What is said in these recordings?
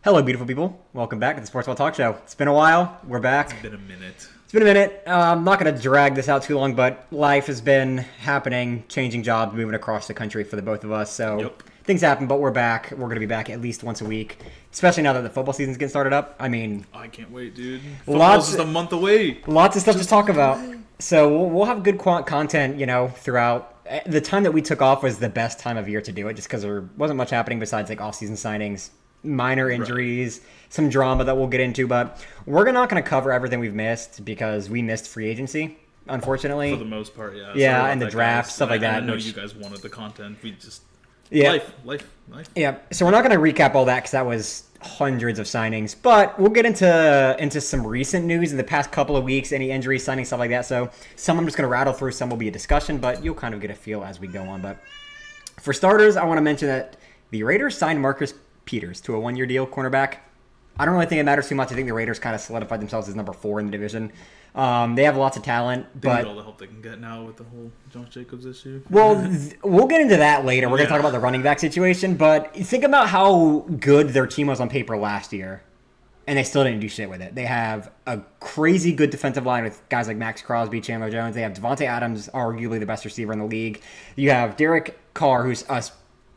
Hello, beautiful people. Welcome back to the Sports Ball Talk Show. It's been a while. We're back. It's been a minute. It's been a minute. I'm not going to drag this out too long, but life has been happening, changing jobs, moving across the country for the both of us. So things happen, but we're back. We're going to be back at least once a week, especially now that the football season's getting started up. I mean, I can't wait, dude. Football's just a month away. Lots of stuff to talk about. So we'll have good content, throughout. The time that we took off was the best time of year to do it, just because there wasn't much happening besides like off-season signings, minor injuries, some drama that we'll get into. But we're not going to cover everything we've missed because we missed free agency, unfortunately. For the most part, yeah. Yeah, and the draft, stuff like that. I know you guys wanted the content. We just... Yeah. Life. Yeah, so we're not going to recap all that because that was hundreds of signings. But we'll get into some recent news in the past couple of weeks, any injuries, signings, stuff like that. So some I'm just going to rattle through. Some will be a discussion, but you'll kind of get a feel as we go on. But for starters, I want to mention that the Raiders signed Marcus Peters to a one-year deal, cornerback. I don't really think it matters too much. I think the Raiders kind of solidified themselves as number 4 in the division. They have lots of talent, They but need all the help they can get now with the whole Josh Jacobs issue. Well, we'll get into that later. We're going to talk about the running back situation, but think about how good their team was on paper last year, and they still didn't do shit with it. They have a crazy good defensive line with guys like Max Crosby, Chandler Jones. They have Devontae Adams, arguably the best receiver in the league. You have Derek Carr, who's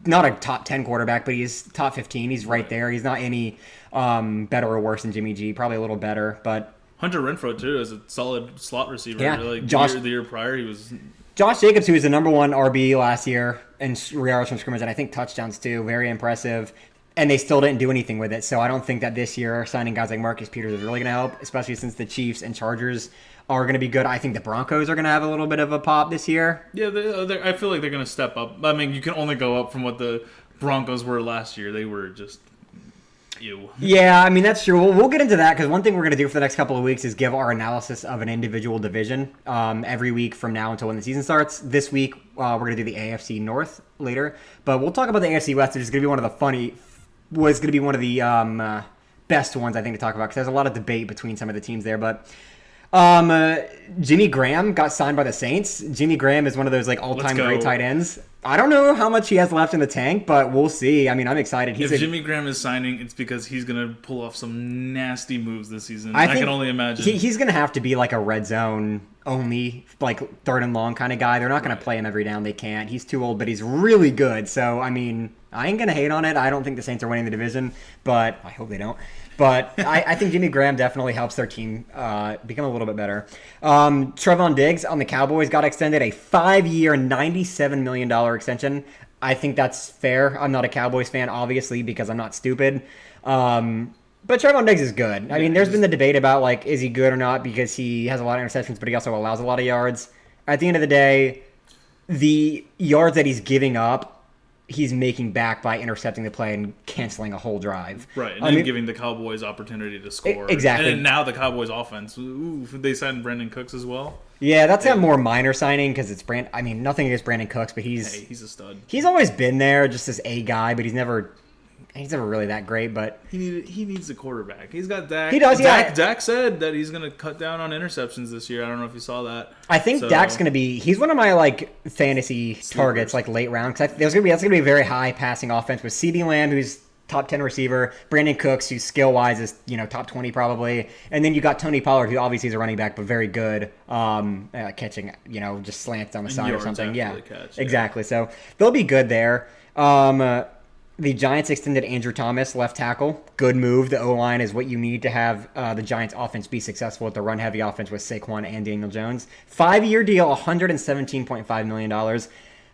not a top 10 quarterback, but he's top 15. He's right there. He's not any better or worse than Jimmy G. Probably a little better, but Hunter Renfrow, too, is a solid slot receiver. Yeah. The year prior, he was... Josh Jacobs, who was the number 1 RB last year in yards from scrimmage, and I think touchdowns, too. Very impressive. And they still didn't do anything with it. So I don't think that this year signing guys like Marcus Peters is really going to help, especially since the Chiefs and Chargers are going to be good. I think the Broncos are going to have a little bit of a pop this year. Yeah, I feel like they're going to step up. I mean, you can only go up from what the Broncos were last year. They were just... Ew. Yeah, I mean, that's true. We'll get into that because one thing we're going to do for the next couple of weeks is give our analysis of an individual division every week from now until when the season starts. This week, we're going to do the AFC North later. But we'll talk about the AFC West, which is going to be one of the best ones, I think, to talk about because there's a lot of debate between some of the teams there. But Jimmy Graham got signed by the Saints. Jimmy Graham is one of those all-time great tight ends. I don't know how much he has left in the tank, but we'll see. I mean, I'm excited. If Jimmy Graham is signing, it's because he's going to pull off some nasty moves this season. I can only imagine. He's going to have to be like a red zone only, like third and long kind of guy. They're not going to play him every down. They can't. He's too old, but he's really good. So, I mean, I ain't going to hate on it. I don't think the Saints are winning the division, but I hope they don't. But I think Jimmy Graham definitely helps their team become a little bit better. Trevon Diggs on the Cowboys got extended a 5-year, $97 million extension. I think that's fair. I'm not a Cowboys fan, obviously, because I'm not stupid. But Trevon Diggs is good. I mean, there's been the debate about, is he good or not because he has a lot of interceptions, but he also allows a lot of yards. At the end of the day, the yards that he's giving up, he's making back by intercepting the play and canceling a whole drive. Right, and then giving the Cowboys opportunity to score. Exactly. And now the Cowboys offense, they signed Brandon Cooks as well. Yeah, that's a more minor signing because it's nothing against Brandon Cooks, but he's a stud. He's always been there, just as a guy, but he's never really that great. But he needs a quarterback. He's got Dak. He does. Yeah. Dak said that he's going to cut down on interceptions this year. I don't know if you saw that. I think Dak's going to be. He's one of my fantasy targets, late round. Because that's going to be a very high passing offense with CeeDee Lamb, who's top 10 receiver, Brandon Cooks, who skill wise is top 20 probably, and then you got Tony Pollard, who obviously is a running back but very good catching, just slants on the side or something. Yeah, exactly. So they'll be good there. The Giants extended Andrew Thomas, left tackle. Good move. The O-line is what you need to have the Giants' offense be successful with the run-heavy offense with Saquon and Daniel Jones. 5-year deal, $117.5 million.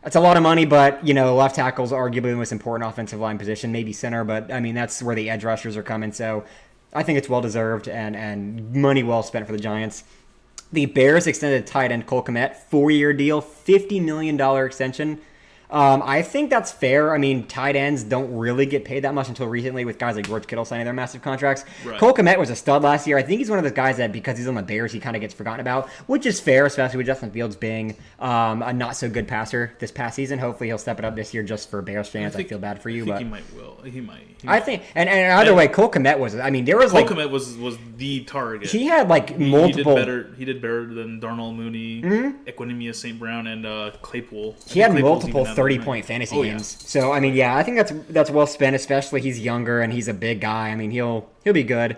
That's a lot of money, but, left tackle's arguably the most important offensive line position, maybe center, but, I mean, that's where the edge rushers are coming, so I think it's well-deserved and money well spent for the Giants. The Bears extended tight end Cole Kmet, 4-year deal, $50 million extension. I think that's fair. I mean, tight ends don't really get paid that much until recently with guys like George Kittle signing their massive contracts. Right. Cole Kmet was a stud last year. I think he's one of those guys that because he's on the Bears, he kind of gets forgotten about, which is fair, especially with Justin Fields being a not-so-good passer this past season. Hopefully he'll step it up this year just for Bears fans. I feel bad for you. I think he might. I think, and either way, Cole Kmet was, there was Cole Kmet was the target. He had multiple. He did better than Darnell Mooney, Equinemius St. Brown, and Claypool. He had multiple 30-point fantasy Oh, yeah. games. So I mean, yeah, I think that's well spent. Especially he's younger and he's a big guy. I mean, he'll be good.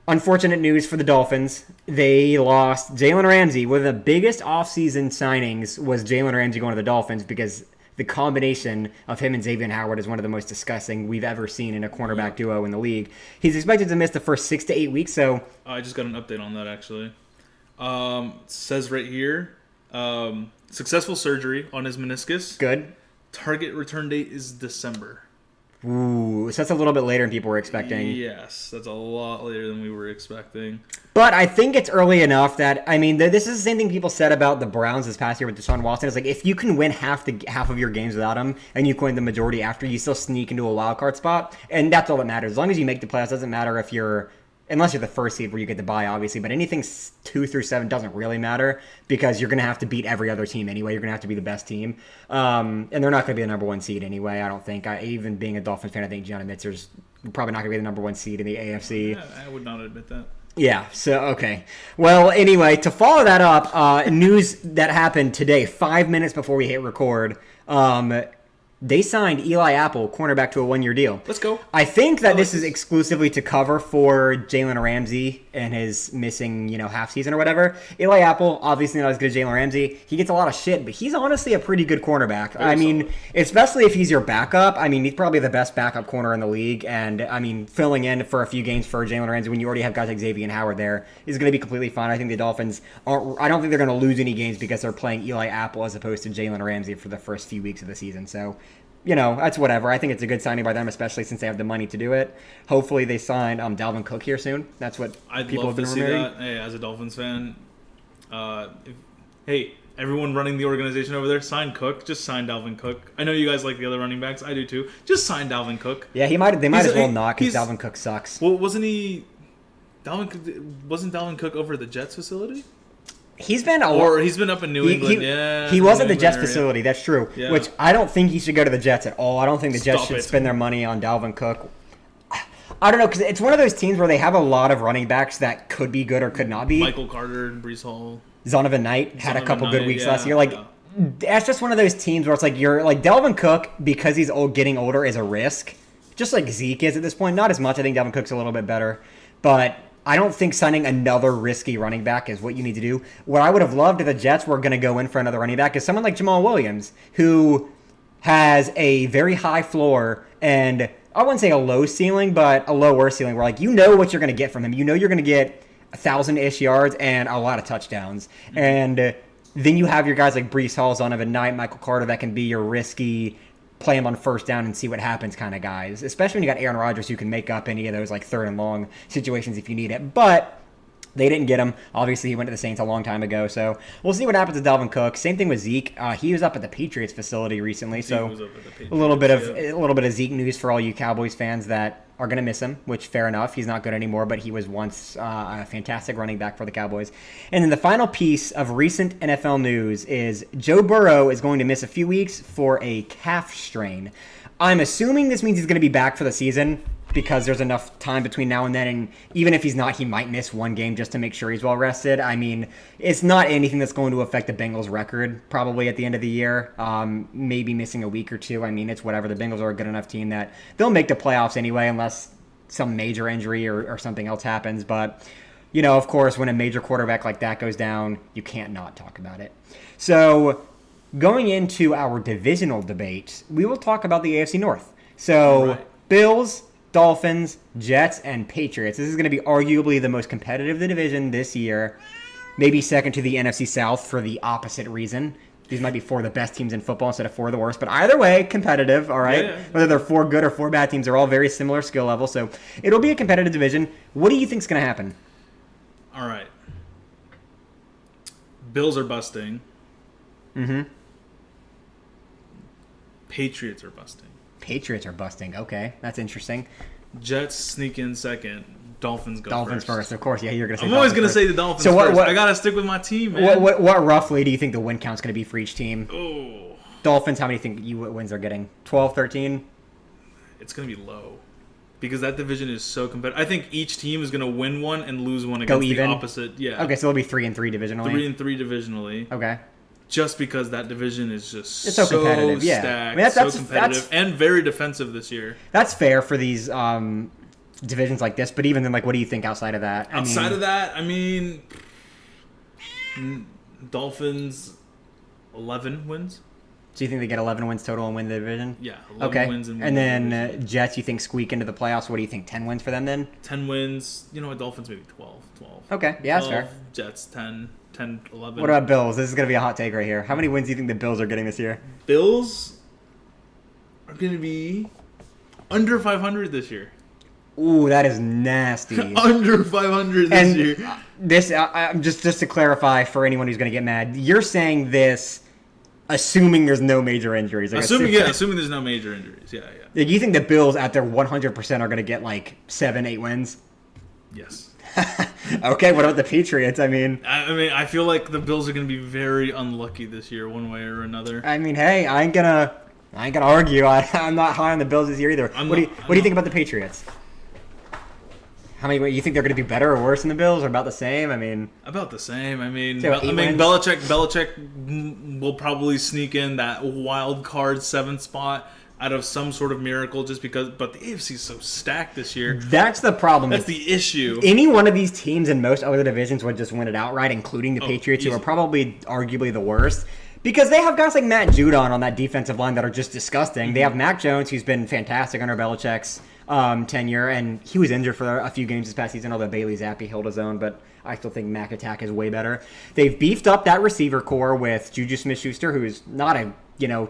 Unfortunate news for the Dolphins. They lost Jalen Ramsey. One of the biggest offseason signings was Jalen Ramsey going to the Dolphins because the combination of him and Xavier Howard is one of the most disgusting we've ever seen in a cornerback duo in the league. He's expected to miss the first 6 to 8 weeks, so... I just got an update on that, actually. It says right here, successful surgery on his meniscus. Good. Target return date is December. Ooh, so that's a little bit later than people were expecting. Yes, that's a lot later than we were expecting. But I think it's early enough that, I mean, this is the same thing people said about the Browns this past year with Deshaun Watson. It's like, if you can win half of your games without him, and you can win the majority after, you still sneak into a wild card spot, and that's all that matters. As long as you make the playoffs, doesn't matter if unless you're the first seed where you get the bye, obviously, but anything 2 through 7 doesn't really matter because you're going to have to beat every other team anyway. You're going to have to be the best team. And they're not going to be the number 1 seed anyway, I don't think. Even being a Dolphins fan, I think Gianna Mitzer's probably not going to be the number 1 seed in the AFC. Yeah, I would not admit that. Yeah, so, okay. Well, anyway, to follow that up, news that happened today, 5 minutes before we hit record, they signed Eli Apple, cornerback, to a 1-year deal. Let's go. I think that this is exclusively to cover for Jalen Ramsey and his missing, half season or whatever. Eli Apple, obviously not as good as Jalen Ramsey. He gets a lot of shit, but he's honestly a pretty good cornerback. I mean, especially if he's your backup. I mean, he's probably the best backup corner in the league. And, I mean, filling in for a few games for Jalen Ramsey when you already have guys like Xavier and Howard there is going to be completely fine. I think the Dolphins I don't think they're going to lose any games because they're playing Eli Apple as opposed to Jalen Ramsey for the first few weeks of the season. So, that's whatever. I think it's a good signing by them, especially since they have the money to do it. Hopefully they sign Dalvin Cook here soon. That's what people have been rumoring. That. Hey, as a Dolphins fan, hey, everyone running the organization over there, sign Cook. Just sign Dalvin Cook. I know you guys like the other running backs. I do too. Just sign Dalvin Cook. Yeah, they might as well not because Dalvin Cook sucks. Well, wasn't Dalvin Cook over at the Jets facility? He's been he's been up in New England. He was at the Jets facility. That's true. Yeah. Which I don't think he should go to the Jets at all. I don't think the Jets should spend their money on Dalvin Cook. I don't know, because it's one of those teams where they have a lot of running backs that could be good or could not be. Michael Carter and Breece Hall. Zonovan Knight had a couple good weeks last year. That's just one of those teams where it's like Dalvin Cook, because he's getting older, is a risk. Just like Zeke is at this point. Not as much. I think Dalvin Cook's a little bit better, but I don't think signing another risky running back is what you need to do. What I would have loved if the Jets were going to go in for another running back is someone like Jamal Williams, who has a very high floor and I wouldn't say a low ceiling, but a lower ceiling where what you're going to get from him. You're going to get 1,000-ish yards and a lot of touchdowns. Mm-hmm. And then you have your guys like Breece Hall, Zonovan Knight, Michael Carter that can be your risky play him on first down and see what happens kind of guys, especially when you got Aaron Rodgers who can make up any of those third and long situations if you need it. But they didn't get him. Obviously, he went to the Saints a long time ago, so we'll see what happens with Dalvin Cook. Same thing with Zeke. He was up at the Patriots facility recently, so a little bit of Zeke news for all you Cowboys fans that are going to miss him, which fair enough. He's not good anymore, but he was once a fantastic running back for the Cowboys. And then the final piece of recent NFL news is Joe Burrow is going to miss a few weeks for a calf strain. I'm assuming this means he's going to be back for the season because there's enough time between now and then, and even if he's not, he might miss one game just to make sure he's well rested. I mean, it's not anything that's going to affect the Bengals' record probably at the end of the year. Maybe missing a week or two. I mean, it's whatever. The Bengals are a good enough team that they'll make the playoffs anyway unless some major injury or something else happens. But, of course, when a major quarterback like that goes down, you can't not talk about it. So going into our divisional debate, we will talk about the AFC North. So Bills, Dolphins, Jets, and Patriots. This is going to be arguably the most competitive of the division this year. Maybe second to the NFC South for the opposite reason. These might be 4 of the best teams in football instead of 4 of the worst. But either way, competitive, all right? Yeah. Whether they're 4 good or 4 bad teams, they're all very similar skill level. So it'll be a competitive division. What do you think is going to happen? All right. Bills are busting. Mm-hmm. Patriots are busting. Patriots are busting. Okay, that's interesting. Jets sneak in second. Dolphins first. Of course. Yeah, you're going to say I'm always going to say the Dolphins first. I got to stick with my team, man. What roughly do you think the win count's going to be for each team? Oh. Dolphins, how many think wins they're getting? 12, 13? It's going to be low. Because that division is so competitive. I think each team is going to win one and lose one against the opposite. Yeah. Okay, so it'll be 3-3 divisionally. 3-3 divisionally. Okay. just because that division is just it's so competitive. Yeah, stacked, I mean, so competitive, and very defensive this year. That's fair for these divisions like this. But even then, like, what do you think outside of that? Outside of that, I mean, Dolphins 11 wins. So you think they get 11 wins total and win the division? Yeah, 11 wins and win and then Jets, you think squeak into the playoffs? What do you think? 10 wins for them then? 10 wins. You know what? Dolphins maybe 12. Okay, yeah, that's fair. Jets 10, 11. What about Bills? This is going to be a hot take right here. How many wins do you think the Bills are getting this year? Bills are going to be under 500 this year. Ooh, that is nasty. Under 500 this year. This, just to clarify for anyone who's going to get mad, you're saying this assuming there's no major injuries. Like assuming there's no major injuries. Yeah. Like, you think the Bills at their 100% are going to get like 7-8 wins? Yes. Okay, what about the Patriots? I mean, I feel like the Bills are going to be very unlucky this year, one way or another. I mean, hey, I ain't gonna argue. I'm not high on the Bills this year either. What do you think about the Patriots? How many? You think they're going to be better or worse than the Bills, or about the same? I mean, about the same. I mean, so Belichick will probably sneak in that wild card 7th spot out of some sort of miracle, just because. But the AFC is so stacked this year. That's the problem. That's the issue. Any one of these teams in most other divisions would just win it outright, including the Patriots, easy. who are probably arguably the worst. Because they have guys like Matt Judon on that defensive line that are just disgusting. Mm-hmm. They have Mac Jones, who's been fantastic under Belichick's tenure, and he was injured for a few games this past season, although Bailey Zappi held his own, but I still think Mac Attack is way better. They've beefed up that receiver core with Juju Smith-Schuster, who's not a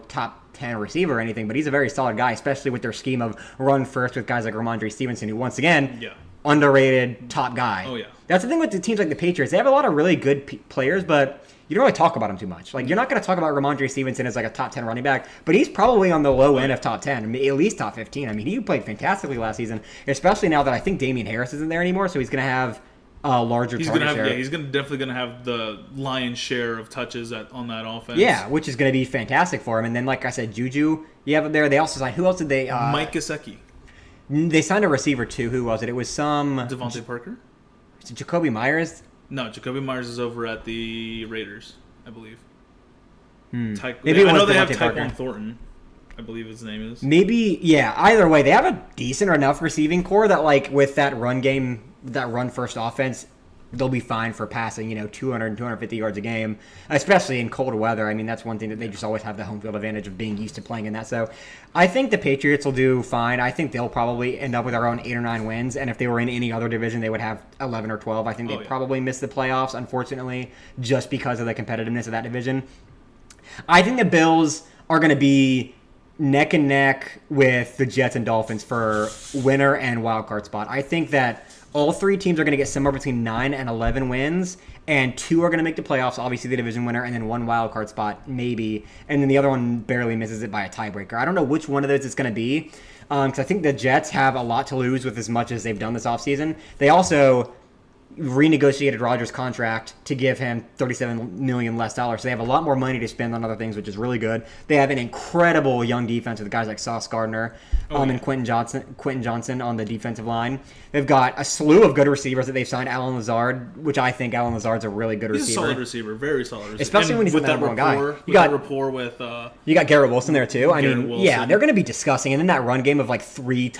top 10 receiver or anything, but he's a very solid guy, especially with their scheme of run first with guys like Ramondre Stevenson, who once again, underrated top guy. Oh, yeah. That's the thing with the teams like the Patriots. They have a lot of really good players, but you don't really talk about them too much. Like, you're not going to talk about Ramondre Stevenson as like a top 10 running back, but he's probably on the low end of top 10, at least top 15. I mean, he played fantastically last season, especially now that I think Damian Harris isn't there anymore, so he's going to have a larger target share. Yeah, he's definitely going to have the lion's share of touches on that offense. Yeah, which is going to be fantastic for him. And then, like I said, Juju, you have him there. They also signed, who else did they? Mike Gesicki. They signed a receiver too. Who was it? It was some Devontae Parker? Is it Jacoby Myers? No, Jacoby Myers is over at the Raiders, I believe. Maybe I know they have Parker. Tyquan Thornton, I believe his name is. Maybe, yeah. Either way, they have a decent enough receiving core that, like, with that run game, that run first offense, they'll be fine for passing, 200 and 250 yards a game, especially in cold weather. I mean, that's one thing that they just always have the home field advantage of being used to playing in that. So I think the Patriots will do fine. I think they'll probably end up with around 8 or 9 wins. And if they were in any other division, they would have 11 or 12. I think they'd probably miss the playoffs, unfortunately, just because of the competitiveness of that division. I think the Bills are going to be neck and neck with the Jets and Dolphins for winner and wild card spot. I think that all 3 teams are going to get somewhere between 9 and 11 wins, and 2 are going to make the playoffs, obviously the division winner, and then 1 wild card spot, maybe, and then the other one barely misses it by a tiebreaker. I don't know which one of those it's going to be, because I think the Jets have a lot to lose with as much as they've done this offseason. They also renegotiated Rodgers' contract to give him $37 million less dollars. So they have a lot more money to spend on other things, which is really good. They have an incredible young defense with guys like Sauce Gardner and Quentin Johnson on the defensive line. They've got a slew of good receivers that they've signed. Alan Lazard, which I think Alan Lazard's a really good receiver. He's a solid receiver, very solid receiver. Especially when he's with the number one guy. You got rapport with. You got Garrett Wilson there too. Wilson. Yeah, they're going to be disgusting. And then that run game of like 3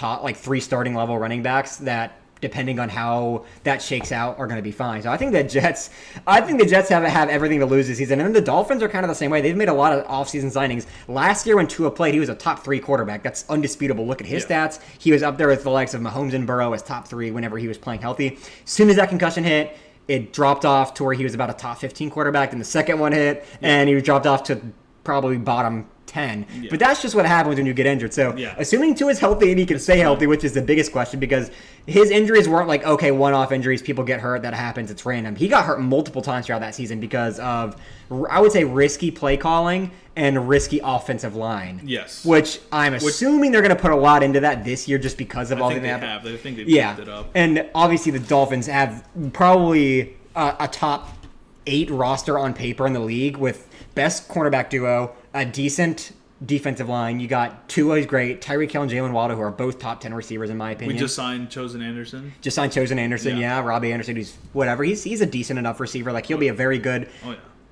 starting level running backs that, depending on how that shakes out, are going to be fine. So I think the Jets have everything to lose this season. And then the Dolphins are kind of the same way. They've made a lot of offseason signings. Last year when Tua played, he was a top 3 quarterback. That's undisputable. Look at his stats. He was up there with the likes of Mahomes and Burrow as top 3 whenever he was playing healthy. As soon as that concussion hit, it dropped off to where he was about a top 15 quarterback. Then the second one hit, and he dropped off to probably bottom 10. Yeah. But that's just what happens when you get injured. So assuming Tua is healthy and he can stay healthy, which is the biggest question, because his injuries weren't like, okay, one-off injuries, people get hurt, that happens, it's random. He got hurt multiple times throughout that season because of, I would say, risky play calling and risky offensive line. Yes. Which I'm assuming they're going to put a lot into that this year just because of all the I think they picked it up. And obviously the Dolphins have probably a top 8 roster on paper in the league with best cornerback duo, a decent defensive line. You got Tua, who's great, Tyreek Hill and Jalen Waddle, who are both top 10 receivers in my opinion. We just signed Chosen Anderson. Yeah. Robbie Anderson, who's whatever. He's a decent enough receiver. Like, he'll be a very good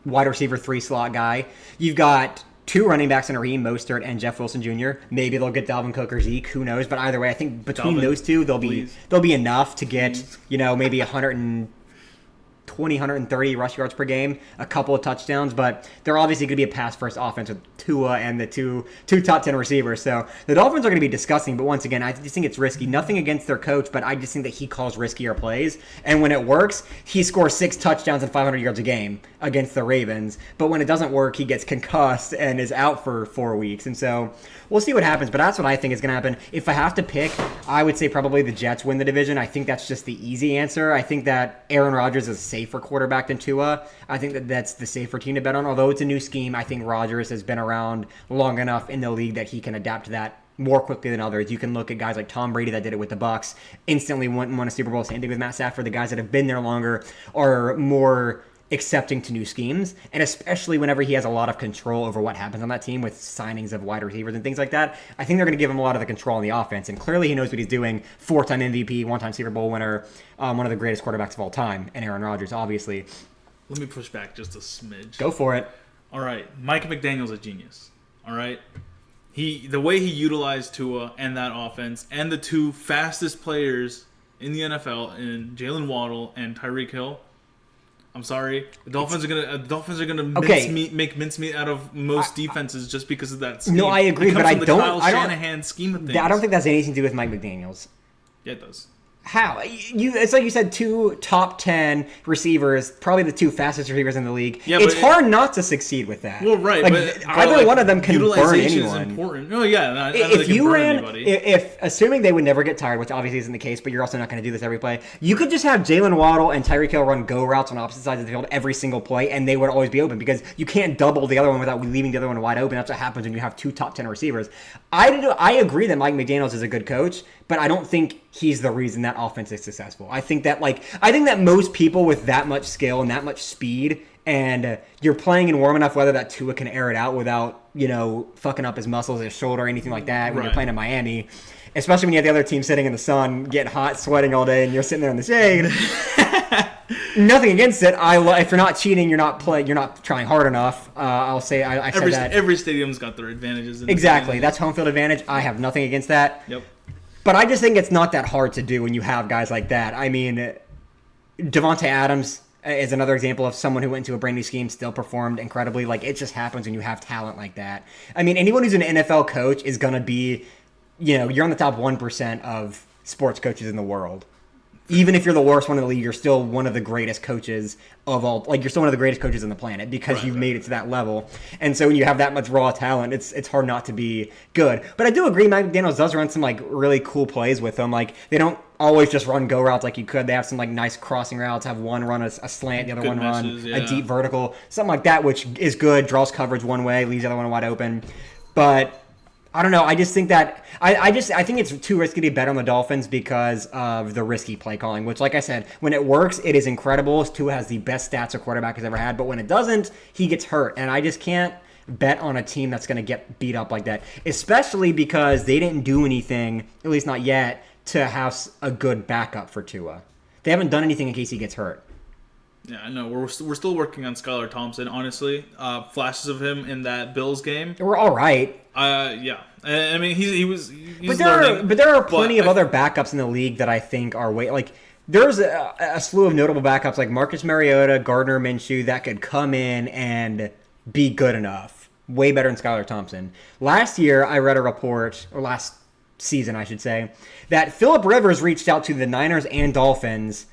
wide receiver 3 slot guy. You've got 2 running backs in Raheem Mostert and Jeff Wilson Jr. Maybe they'll get Dalvin Cook or Zeke. Who knows? But either way, I think between those two, they'll be enough to get maybe 120, 130 rush yards per game, a couple of touchdowns. But they're obviously going to be a pass-first offense with Tua and the two top 10 receivers. So the Dolphins are going to be disgusting. But once again, I just think it's risky. Nothing against their coach, but I just think that he calls riskier plays. And when it works, he scores 6 touchdowns and 500 yards a game against the Ravens. But when it doesn't work, he gets concussed and is out for 4 weeks. And so we'll see what happens. But that's what I think is going to happen. If I have to pick, I would say probably the Jets win the division. I think that's just the easy answer. I think that Aaron Rodgers is a safer quarterback than Tua. I think that that's the safer team to bet on. Although it's a new scheme, I think Rodgers has been around long enough in the league that he can adapt to that more quickly than others. You can look at guys like Tom Brady that did it with the Bucs, instantly won a Super Bowl. Same thing with Matt Stafford. The guys that have been there longer are more accepting to new schemes, and especially whenever he has a lot of control over what happens on that team with signings of wide receivers and things like that. I think they're going to give him a lot of the control on the offense, and clearly he knows what he's doing. 4-time MVP, 1-time Super Bowl winner, one of the greatest quarterbacks of all time, and Aaron Rodgers, obviously. Let me push back just a smidge. Go for it. All right, Mike McDaniel's a genius. All right, the way he utilized Tua and that offense, and the 2 fastest players in the NFL, in Jalen Waddle and Tyreek Hill. I'm sorry, the Dolphins are gonna make mincemeat out of most defenses just because of that scheme. No, I agree, but I don't. Kyle Shanahan scheme of things. I don't think that's anything to do with Mike McDaniel's. Yeah, it does. How? It's like you said, 2 top 10 receivers, probably the 2 fastest receivers in the league. Yeah, it's hard not to succeed with that. Well, right. But either one of them can burn anyone. Is important. Oh, yeah. If you ran, if assuming they would never get tired, which obviously isn't the case, but you're also not going to do this every play, you could just have Jalen Waddle and Tyreek Hill run go routes on opposite sides of the field every single play, and they would always be open because you can't double the other one without leaving the other one wide open. That's what happens when you have 2 top 10 receivers. I agree that Mike McDaniels is a good coach, but I don't think he's the reason that offense is successful. I think that most people with that much skill and that much speed, and you're playing in warm enough weather that Tua can air it out without, fucking up his muscles, his shoulder, or anything like that when you're playing in Miami. Especially when you have the other team sitting in the sun, getting hot, sweating all day, and you're sitting there in the shade. Nothing against it. If you're not cheating, you're not trying hard enough. I'll say I said that. Every stadium's got their advantages. Exactly. That's home field advantage. I have nothing against that. Yep. But I just think it's not that hard to do when you have guys like that. I mean, Devontae Adams is another example of someone who went into a brand new scheme, still performed incredibly. Like, it just happens when you have talent like that. I mean, anyone who's an NFL coach is going to be, you're on the top 1% of sports coaches in the world. Even if you're the worst one in the league, you're still one of the greatest coaches of all. Like, you're still one of the greatest coaches on the planet because you've made it to that level. And so when you have that much raw talent, it's hard not to be good. But I do agree, Mike McDaniels does run some really cool plays with them. Like, they don't always just run go routes like you could. They have some nice crossing routes. Have one run a slant, the other one run a deep vertical, something like that, which is good. Draws coverage one way, leaves the other one wide open. But I don't know. I just think that I think it's too risky to bet on the Dolphins because of the risky play calling, which, like I said, when it works, it is incredible. Tua has the best stats a quarterback has ever had, but when it doesn't, he gets hurt. And I just can't bet on a team that's going to get beat up like that, especially because they didn't do anything, at least not yet, to have a good backup for Tua. They haven't done anything in case he gets hurt. Yeah, I know. We're still working on Skylar Thompson, honestly. Flashes of him in that Bills game. We're all right. Yeah. I mean, he's learning. But there are plenty of other backups in the league that I think are there's a slew of notable backups like Marcus Mariota, Gardner Minshew that could come in and be good enough. Way better than Skylar Thompson. Last year, I read a report, or last season, I should say, that Phillip Rivers reached out to the Niners and Dolphins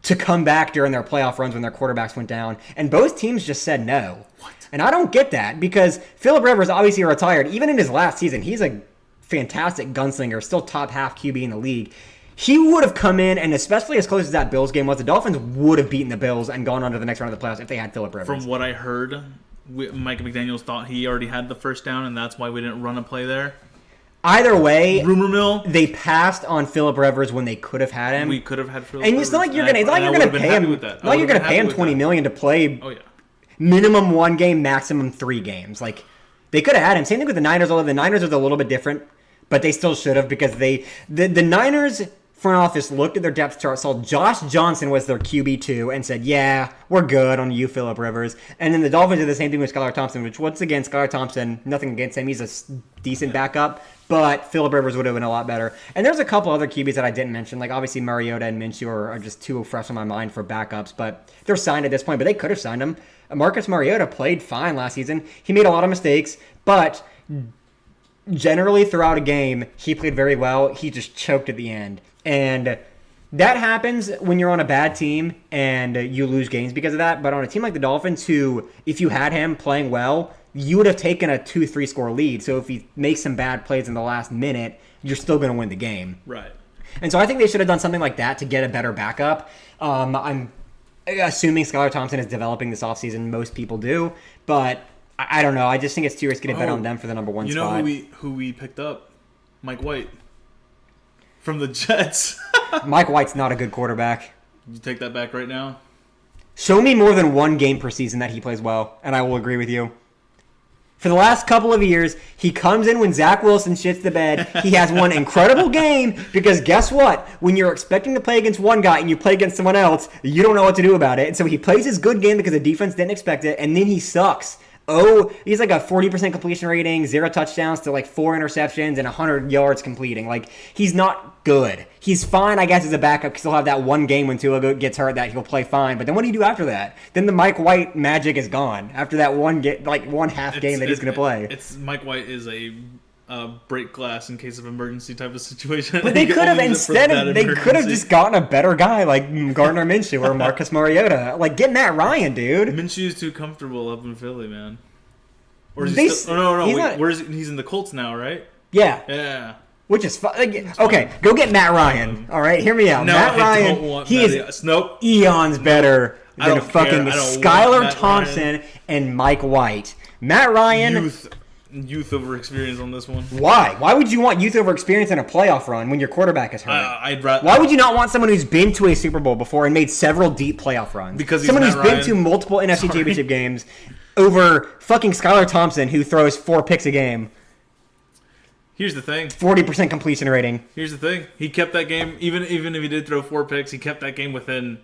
to come back during their playoff runs when their quarterbacks went down, and both teams just said no. What? And I don't get that because Phillip Rivers obviously retired. Even in his last season, he's a fantastic gunslinger, still top half QB in the league. He would have come in, and especially as close as that Bills game was, the Dolphins would have beaten the Bills and gone on to the next round of the playoffs if they had Phillip Rivers. From what I heard, Mike McDaniels thought he already had the first down, and that's why we didn't run a play there. Either way, rumor mill, they passed on Phillip Rivers when they could have had him. We could have had Phillip and Rivers. It's not like you're going to pay him. Not like you're going to pay him $20 million to play. Oh, yeah. Minimum 1 game, maximum 3 games. Like, they could have had him. Same thing with the Niners, although the Niners are a little bit different, but they still should have because the Niners front office looked at their depth chart, saw Josh Johnson was their QB2, and said, yeah, we're good on you, Phillip Rivers. And then the Dolphins did the same thing with Skylar Thompson, which, once again, Skylar Thompson, nothing against him. He's a decent backup, but Phillip Rivers would have been a lot better. And there's a couple other QBs that I didn't mention. Like, obviously, Mariota and Minshew are just too fresh on my mind for backups, but they're signed at this point, but they could have signed him. Marcus Mariota played fine last season. He made a lot of mistakes, but generally throughout a game, he played very well. He just choked at the end. And that happens when you're on a bad team and you lose games because of that. But on a team like the Dolphins, who, if you had him playing well, you would have taken a 2-3 score lead. So if he makes some bad plays in the last minute, you're still going to win the game. Right. And so I think they should have done something like that to get a better backup. I'm assuming Skylar Thompson is developing this offseason. Most people do. But I don't know. I just think it's too risky to bet on them for the number one spot. You know who we picked up? Mike White. From the Jets. Mike White's not a good quarterback. You take that back right now? Show me more than one game per season that he plays well, and I will agree with you. For the last couple of years, he comes in when Zach Wilson shits the bed. He has one incredible game because guess what? When you're expecting to play against one guy and you play against someone else, you don't know what to do about it. And so he plays his good game because the defense didn't expect it, and then he sucks. Oh, he's like a 40% completion rating, 0 touchdowns to like 4 interceptions and 100 yards completing. Like, he's not good. He's fine, I guess, as a backup because he'll have that one game when Tua gets hurt that he'll play fine. But then what do you do after that? Then the Mike White magic is gone after that one half game that he's going to play. It's Mike White is a break glass in case of emergency type of situation. But they could have just gotten a better guy like Gardner Minshew or Marcus Mariota. Like, get Matt Ryan, dude. Minshew's too comfortable up in Philly, man. Or is he still, where is he? He's in the Colts now, right? Yeah. Yeah. Which is fun. Okay, go get Matt Ryan. All right, hear me out. No, Matt Ryan, don't want he is eons better than fucking Skylar Thompson and Mike White. Matt Ryan. Youth over experience on this one. Why? Why would you want youth over experience in a playoff run when your quarterback is hurt? I'd rather. Why would you not want someone who's been to a Super Bowl before and made several deep playoff runs? Because someone who's been to multiple NFC Championship games over fucking Skylar Thompson who throws 4 picks a game. Here's the thing. 40% completion rating. Here's the thing. He kept that game, even if he did throw 4 picks, he kept that game within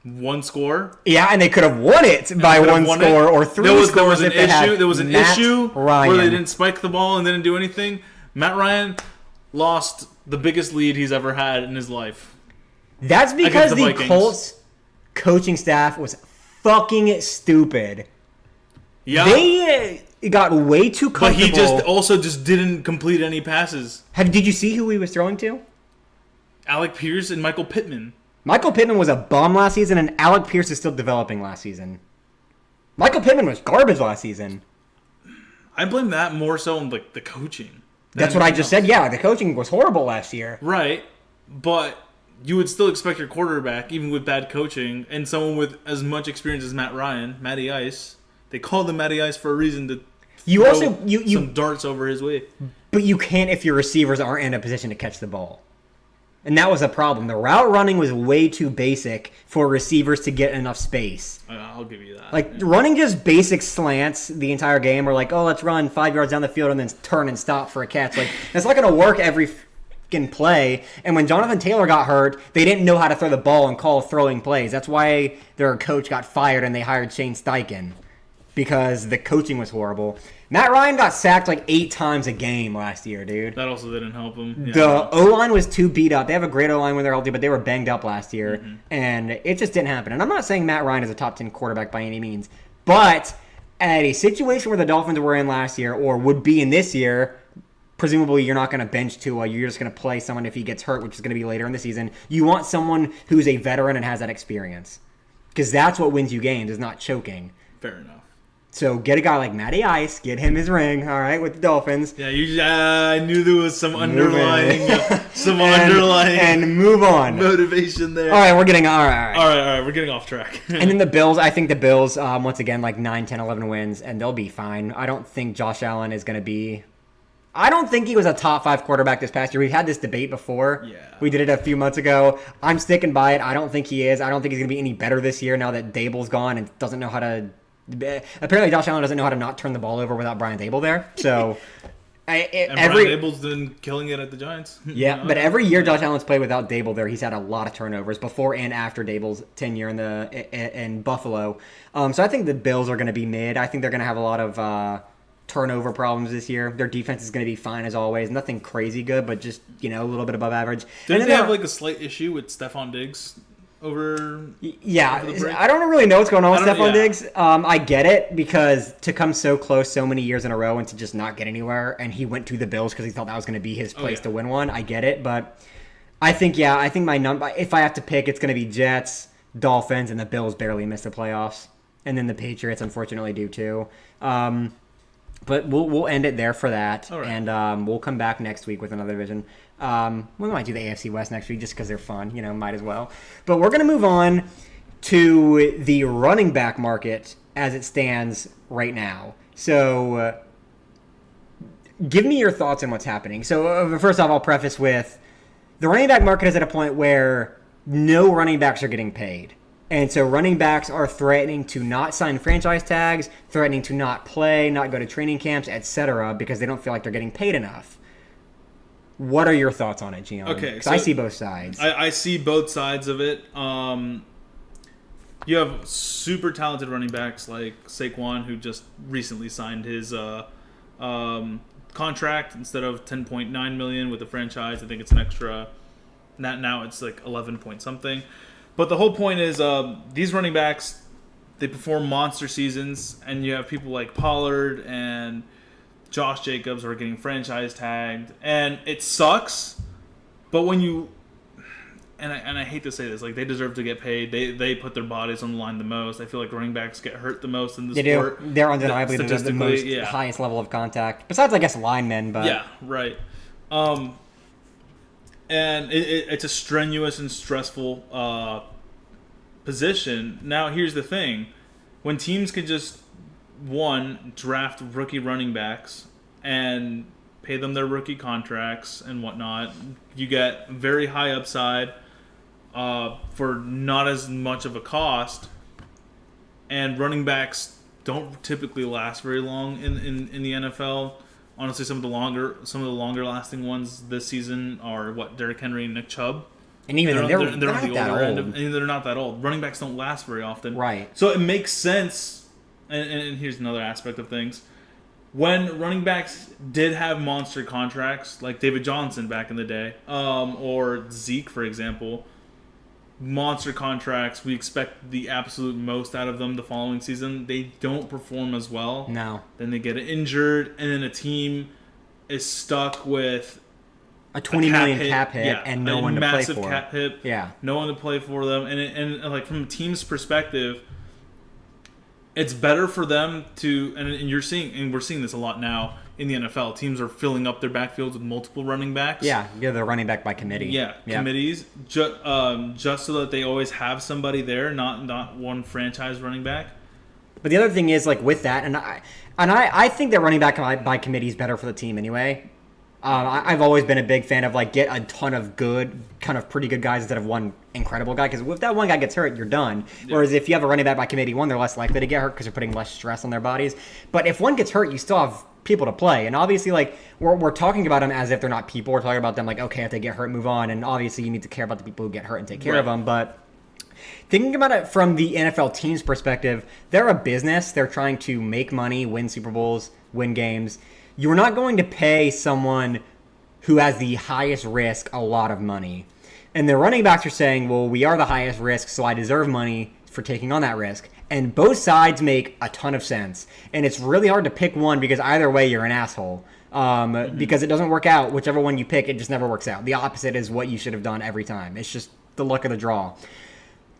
1 score. Yeah, and they could have won it by 1 score or 3 scores. There was an issue where they didn't spike the ball and they didn't do anything. Matt Ryan lost the biggest lead he's ever had in his life. That's because the Colts coaching staff was fucking stupid. Yeah. They got way too comfortable. But he just didn't complete any passes. Did you see who he was throwing to? Alec Pierce and Michael Pittman. Michael Pittman was a bum last season, and Alec Pierce is still developing last season. Michael Pittman was garbage last season. I blame that more so on the coaching. That's what I just said. Yeah, the coaching was horrible last year. Right, but you would still expect your quarterback, even with bad coaching, and someone with as much experience as Matt Ryan, Matty Ice. They called him Matty Ice for a reason to throw some darts over his way. But you can't if your receivers aren't in a position to catch the ball. And that was a problem. The route running was way too basic for receivers to get enough space. I'll give you that. Running just basic slants the entire game, or let's run 5 yards down the field and then turn and stop for a catch. That's not going to work every fucking play. And when Jonathan Taylor got hurt, they didn't know how to throw the ball and call throwing plays. That's why their coach got fired and they hired Shane Steichen. Because the coaching was horrible. Matt Ryan got sacked 8 times a game last year, dude. That also didn't help him. Yeah. The O-line was too beat up. They have a great O-line when they're healthy, but they were banged up last year. Mm-hmm. And it just didn't happen. And I'm not saying Matt Ryan is a top 10 quarterback by any means. But at a situation where the Dolphins were in last year, or would be in this year, presumably you're not going to bench Tua. You're just going to play someone if he gets hurt, which is going to be later in the season. You want someone who's a veteran and has that experience. Because that's what wins you games, is not choking. Fair enough. So get a guy like Matty Ice, get him his ring, all right, with the Dolphins. Yeah, I knew there was some underlying, and move on motivation there. All right, we're getting all right, we're getting off track. And then the Bills, I think the Bills, once again, 9, 10, 11 wins, and they'll be fine. I don't think Josh Allen is going to be. I don't think he was a top 5 quarterback this past year. We've had this debate before. Yeah. We did it a few months ago. I'm sticking by it. I don't think he is. I don't think he's going to be any better this year now that Dable's gone and doesn't know how to. Apparently, Josh Allen doesn't know how to not turn the ball over without Brian Dable there. So, And Brian Dable's been killing it at the Giants. Yeah, but every year Josh Allen's played without Dable there, he's had a lot of turnovers before and after Dable's tenure in Buffalo. So I think the Bills are going to be mid. I think they're going to have a lot of turnover problems this year. Their defense is going to be fine as always. Nothing crazy good, but just, a little bit above average. Didn't they have like a slight issue with Stephon Diggs over I don't really know what's going on with Stephon Diggs. I get it because to come so close so many years in a row and to just not get anywhere, and he went to the Bills because he thought that was going to be his place to win one. I get it, but I think my number, if I have to pick, it's going to be Jets, Dolphins, and the Bills barely missed the playoffs, and then the Patriots unfortunately do too. But we'll end it there for that, and we'll come back next week with another division. We might do the AFC West next week just because they're fun, might as well. But we're going to move on to the running back market as it stands right now. So give me your thoughts on what's happening. So first off, I'll preface with the running back market is at a point where no running backs are getting paid. And so running backs are threatening to not sign franchise tags, threatening to not play, not go to training camps, etc., because they don't feel like they're getting paid enough. What are your thoughts on it, Gian? Okay, because I see both sides. I see both sides of it. You have super talented running backs like Saquon, who just recently signed his contract instead of $10.9 million with the franchise. I think it's an extra. Now it's like 11 point something. But the whole point is these running backs, they perform monster seasons, and you have people like Pollard and Josh Jacobs are getting franchise tagged, and it sucks. But when you and I hate to say this, like they deserve to get paid. They put their bodies on the line the most. I feel like running backs get hurt the most in the sport. They do. They're undeniably the most highest level of contact, besides I guess linemen. But yeah, right. And it's a strenuous and stressful position. Now, here's the thing. When teams can just, draft rookie running backs and pay them their rookie contracts and whatnot, you get very high upside for not as much of a cost. And running backs don't typically last very long in the NFL. Honestly, some of the longer lasting ones this season are Derrick Henry and Nick Chubb. And even they're on the older end, old. and they're not that old. Running backs don't last very often, right? So it makes sense. And here's another aspect of things: when running backs did have monster contracts, like David Johnson back in the day, or Zeke, for example, monster contracts. We expect the absolute most out of them the following season. They don't perform as well. No. Then they get injured, and then a team is stuck with a $20 million cap hit and no one to play for. Massive cap hit. Yeah. No one to play for them. And like from a team's perspective, it's better for them to and we're seeing this a lot now in the NFL. Teams are filling up their backfields with multiple running backs. Yeah, they're running back by committee. Yeah, committees just so that they always have somebody there, not one franchise running back. But the other thing is like with that, and I think that running back by committee is better for the team anyway. I've always been a big fan of get a ton of pretty good guys instead of one incredible guy, because if that one guy gets hurt, you're done. Yeah. Whereas if you have a running back by committee, they're less likely to get hurt because they're putting less stress on their bodies. But if one gets hurt, you still have people to play. And obviously, we're talking about them as if they're not people. We're talking about them okay, if they get hurt, move on. And obviously, you need to care about the people who get hurt and take care of them. But thinking about it from the NFL team's perspective, they're a business. They're trying to make money, win Super Bowls, win games. You're not going to pay someone who has the highest risk a lot of money. And the running backs are saying, well, we are the highest risk, so I deserve money for taking on that risk. And both sides make a ton of sense. And it's really hard to pick one because either way, you're an asshole. Because it doesn't work out. Whichever one you pick, it just never works out. The opposite is what you should have done every time. It's just the luck of the draw.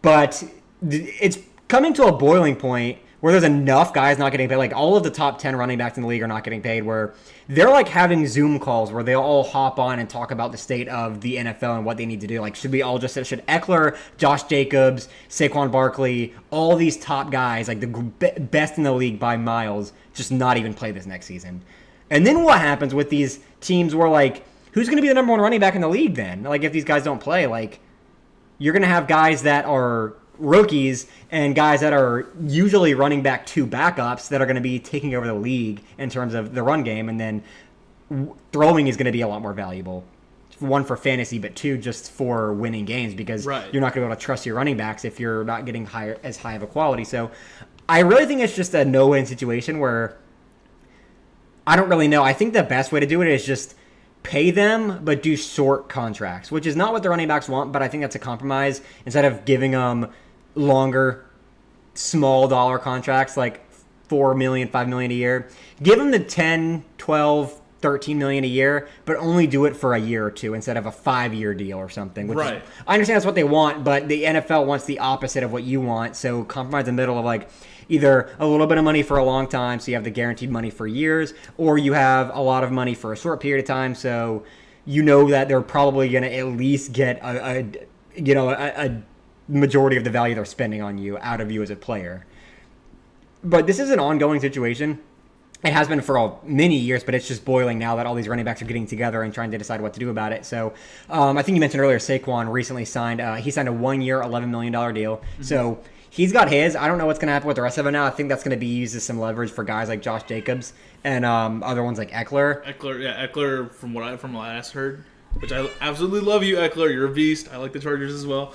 But it's coming to a boiling point where there's enough guys not getting paid. All of the top 10 running backs in the league are not getting paid, where they're having Zoom calls where they all hop on and talk about the state of the NFL and what they need to do. Should Eckler, Josh Jacobs, Saquon Barkley, all these top guys, the best in the league by miles, just not even play this next season? And then what happens with these teams where, who's going to be the number one running back in the league then? If these guys don't play, you're going to have guys that are rookies and guys that are usually running back 2 backups that are going to be taking over the league in terms of the run game. And then throwing is going to be a lot more valuable. One, for fantasy, but two, just for winning games, because you're not going to be able to trust your running backs if you're not getting as high of a quality. So I really think it's just a no-win situation where I don't really know. I think the best way to do it is just pay them, but do short contracts, which is not what the running backs want, but I think that's a compromise. Instead of giving them longer, small dollar contracts like $4 million, $5 million a year, give them the 10, 12, 13 million a year, but only do it for a year or two instead of a 5-year deal or something. I understand that's what they want, but the NFL wants the opposite of what you want. So compromise in the middle of like either a little bit of money for a long time, so you have the guaranteed money for years, or you have a lot of money for a short period of time, so you know that they're probably going to at least get a majority of the value they're spending on you out of you as a player. But this is an ongoing situation. It has been for many years, but it's just boiling now that all these running backs are getting together and trying to decide what to do about it. So I think you mentioned earlier Saquon recently signed a 1-year, $11 million deal. Mm-hmm. So he's got his. I don't know what's going to happen with the rest of it now. I think that's going to be used as some leverage for guys like Josh Jacobs and other ones like Eckler. Eckler, from what I last heard, which I absolutely love you, Eckler. You're a beast. I like the Chargers as well.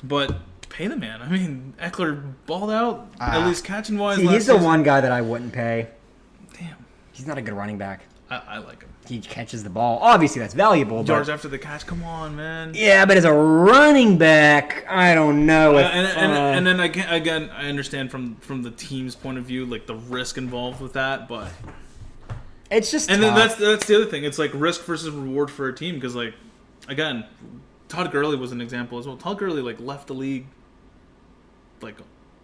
But pay the man. I mean, Eckler balled out, at least catching wise. He's the one guy that I wouldn't pay. Damn. He's not a good running back. I like him. He catches the ball. Obviously, that's valuable. Yards after the catch. Come on, man. Yeah, but as a running back, I don't know. And then again, I understand from the team's point of view, like the risk involved with that, but it's just. And tough. Then that's the other thing. It's like risk versus reward for a team because, like, again, Todd Gurley was an example as well. Todd Gurley left the league like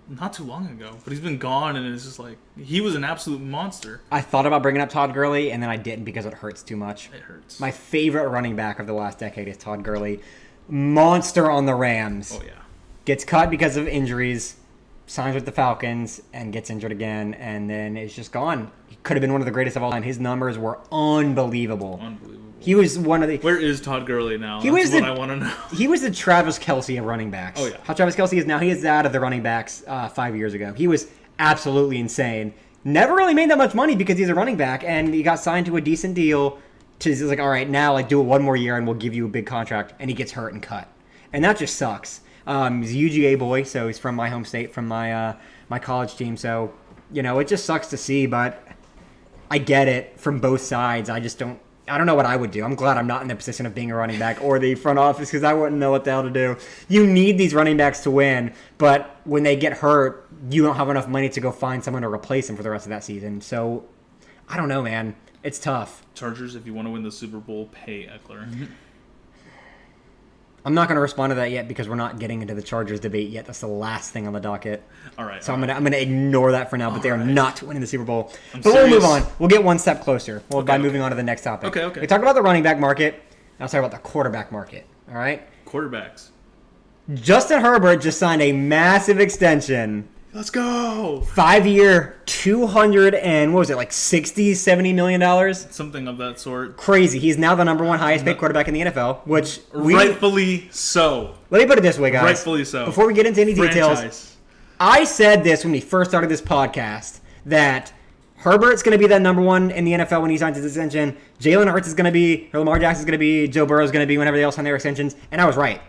not too long ago, but he's been gone, and it's just like he was an absolute monster. I thought about bringing up Todd Gurley, and then I didn't because it hurts too much. It hurts. My favorite running back of the last decade is Todd Gurley. Monster on the Rams. Oh, yeah. Gets cut because of injuries, signs with the Falcons, and gets injured again, and then is just gone. He could have been one of the greatest of all time. His numbers were unbelievable. He was one of the... Where is Todd Gurley now? That's what I want to know. He was the Travis Kelce of running backs. Oh, yeah. How Travis Kelce is now, he is out of the running backs 5 years ago. He was absolutely insane. Never really made that much money because he's a running back, and he got signed to a decent deal to he's like, all right, now like do it one more year and we'll give you a big contract, and he gets hurt and cut. And that just sucks. He's a UGA boy, so he's from my home state, from my my college team. So, it just sucks to see, but I get it from both sides. I don't know what I would do. I'm glad I'm not in the position of being a running back or the front office because I wouldn't know what the hell to do. You need these running backs to win, but when they get hurt, you don't have enough money to go find someone to replace them for the rest of that season. So, I don't know, man. It's tough. Chargers, if you want to win the Super Bowl, pay Eckler. I'm not going to respond to that yet because we're not getting into the Chargers debate yet. That's the last thing on the docket. All right. So I'm gonna ignore that for now. But they are not winning the Super Bowl. But we'll move on. We'll get one step closer. Moving on to the next topic. Okay. We talked about the running back market. Now let's talk about the quarterback market. All right. Quarterbacks. Justin Herbert just signed a massive extension. Let's go. 5-year, $200 and what was it, like $60-70 million? Something of that sort. Crazy. He's now the number one highest paid quarterback in the NFL, which rightfully so. Let me put it this way, guys. Rightfully so. Before we get into any details, I said this when we first started this podcast that Herbert's going to be that number one in the NFL when he signs his extension. Jalen Hurts is going to be, or Lamar Jackson is going to be, Joe Burrow is going to be whenever they all sign their extensions, and I was right.